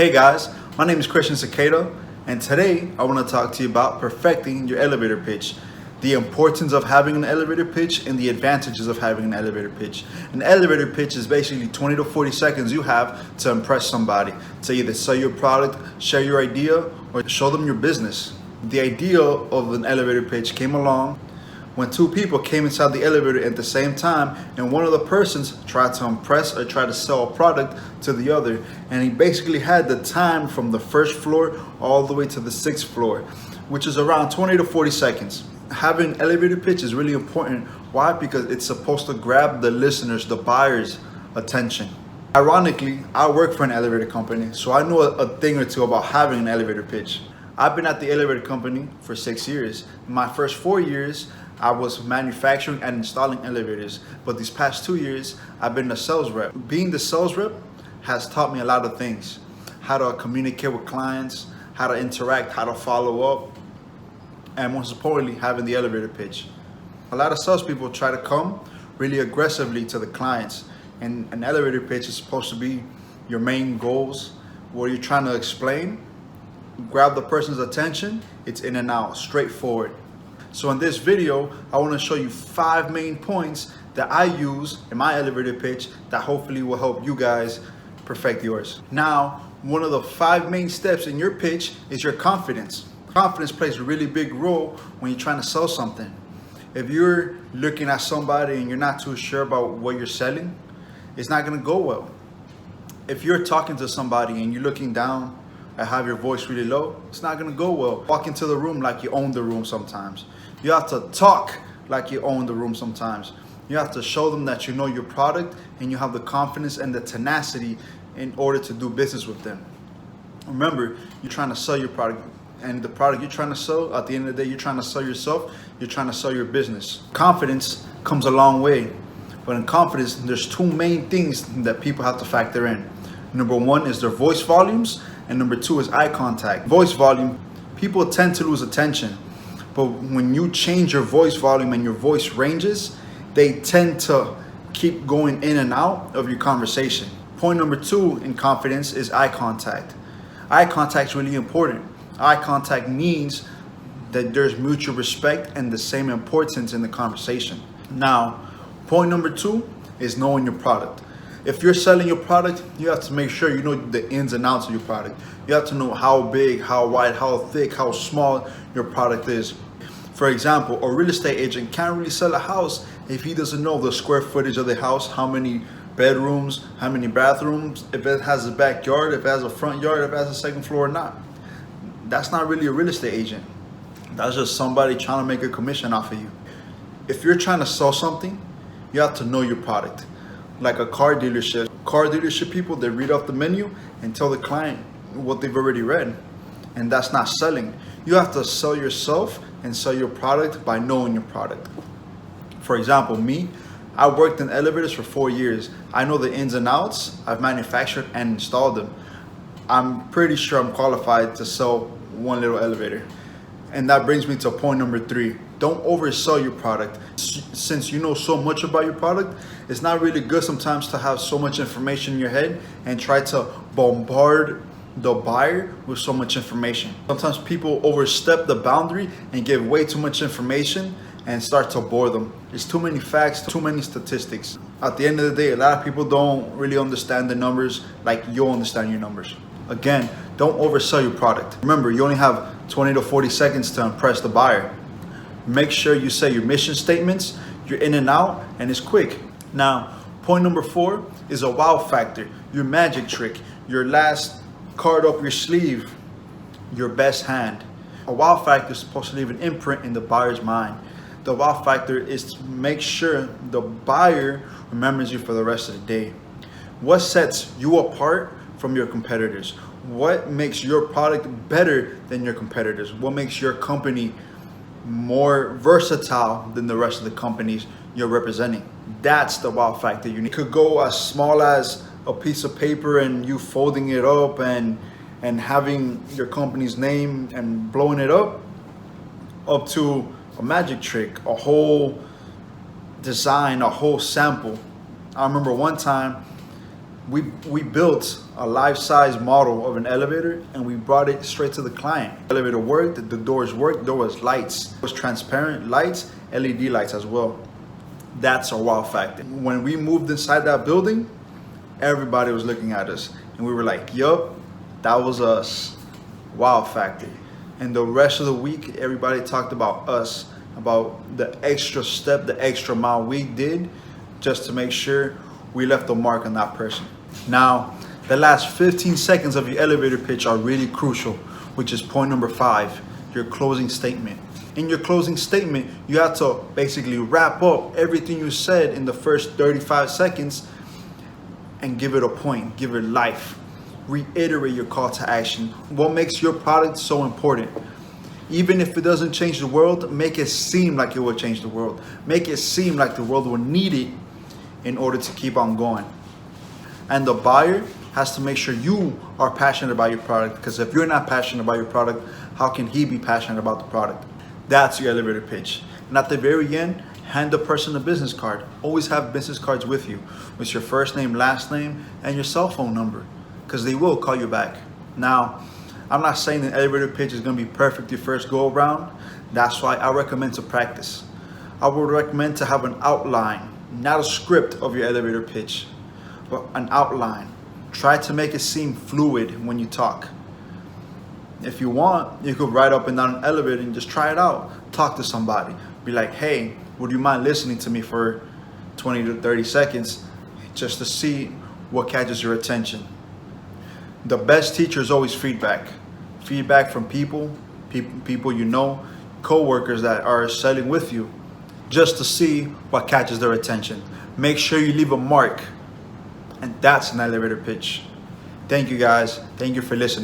Hey guys, my name is Christian Cicado, and today I want to talk to you about perfecting your elevator pitch, the importance of having an elevator pitch and the advantages of having an elevator pitch. An elevator pitch is basically 20 to 40 seconds you have to impress somebody, to either sell your product, share your idea, or show them your business. The idea of an elevator pitch came along when two people came inside the elevator at the same time, and one of the persons tried to impress or try to sell a product to the other, and he basically had the time from the first floor all the way to the 6th floor, which is around 20 to 40 seconds. Having an elevator pitch is really important. Why? Because it's supposed to grab the listeners, the buyers' attention. Ironically, I work for an elevator company, so I know a thing or two about having an elevator pitch. I've been at the elevator company for 6 years. In my first 4 years, I was manufacturing and installing elevators, but these past 2 years, I've been a sales rep. Being the sales rep has taught me a lot of things: how to communicate with clients, how to interact, how to follow up, and most importantly, having the elevator pitch. A lot of salespeople try to come really aggressively to the clients, and an elevator pitch is supposed to be your main goals, what you're trying to explain, grab the person's attention, it's in and out, straightforward. So in this video, I want to show you 5 main points that I use in my elevator pitch that hopefully will help you guys perfect yours. Now, one of the 5 main steps in your pitch is your confidence. Confidence plays a really big role when you're trying to sell something. If you're looking at somebody and you're not too sure about what you're selling, it's not going to go well. If you're talking to somebody and you're looking down and have your voice really low, it's not going to go well. Walk into the room like you own the room sometimes. You have to talk like you own the room sometimes. You have to show them that you know your product and you have the confidence and the tenacity in order to do business with them. Remember, you're trying to sell your product, and the product you're trying to sell, at the end of the day, you're trying to sell yourself, you're trying to sell your business. Confidence comes a long way, but in confidence, there's 2 main things that people have to factor in. Number 1 is their voice volumes, and number 2 is eye contact. Voice volume, people tend to lose attention. But when you change your voice volume and your voice ranges, they tend to keep going in and out of your conversation. Point number 2 in confidence is eye contact. Eye contact is really important. Eye contact means that there's mutual respect and the same importance in the conversation. Now, point number 2 is knowing your product. If you're selling your product, you have to make sure you know the ins and outs of your product. You have to know how big, how wide, how thick, how small your product is. For example, a real estate agent can't really sell a house if he doesn't know the square footage of the house, how many bedrooms, how many bathrooms, if it has a backyard, if it has a front yard, if it has a 2nd floor or not. That's not really a real estate agent. That's just somebody trying to make a commission off of you. If you're trying to sell something, you have to know your product. Like a car dealership. Car dealership people, they read off the menu and tell the client what they've already read. And that's not selling. You have to sell yourself and sell your product by knowing your product. For example, me, I worked in elevators for 4 years. I know the ins and outs. I've manufactured and installed them. I'm pretty sure I'm qualified to sell one little elevator. And that brings me to point number 3. Don't oversell your product. Since you know so much about your product, it's not really good sometimes to have so much information in your head and try to bombard the buyer with so much information. Sometimes people overstep the boundary and give way too much information and start to bore them. There's too many facts, too many statistics. At the end of the day, a lot of people don't really understand the numbers like you'll understand your numbers. Again, don't oversell your product. Remember, you only have 20 to 40 seconds to impress the buyer. Make sure you say your mission statements, you're in and out, and it's quick. Now, point number 4 is a wow factor, your magic trick, your last card up your sleeve, your best hand. A wow factor is supposed to leave an imprint in the buyer's mind. The wow factor is to make sure the buyer remembers you for the rest of the day. What sets you apart from your competitors? What makes your product better than your competitors? What makes your company more versatile than the rest of the companies you're representing? That's the wow factor you need. It could go as small as a piece of paper and you folding it up and having your company's name and blowing it up to a magic trick, a whole design, a whole sample. I remember one time We built a life-size model of an elevator and we brought it straight to the client. The elevator worked, the doors worked, there was lights. It was transparent lights, LED lights as well. That's our wow factor. When we moved inside that building, everybody was looking at us and we were like, yup, that was us. Wow factor. And the rest of the week, everybody talked about us, about the extra step, the extra mile we did just to make sure we left a mark on that person. Now, the last 15 seconds of your elevator pitch are really crucial, which is point number 5, your closing statement. In your closing statement, you have to basically wrap up everything you said in the first 35 seconds and give it a point, give it life. Reiterate your call to action. What makes your product so important? Even if it doesn't change the world, make it seem like it will change the world. Make it seem like the world will need it in order to keep on going. And the buyer has to make sure you are passionate about your product, because if you're not passionate about your product, how can he be passionate about the product? That's your elevator pitch. And at the very end, hand the person a business card. Always have business cards with you with your first name, last name, and your cell phone number, because they will call you back. Now, I'm not saying the elevator pitch is going to be perfect your first go around. That's why I recommend to practice. I would recommend to have an outline, not a script of your elevator pitch, but an outline. Try to make it seem fluid when you talk. If you want, you could ride up and down an elevator and just try it out. Talk to somebody. Be like, hey, would you mind listening to me for 20 to 30 seconds just to see what catches your attention? The best teacher is always feedback. Feedback from people you know, co-workers that are selling with you, just to see what catches their attention. Make sure you leave a mark. And that's an elevator pitch. Thank you guys. Thank you for listening.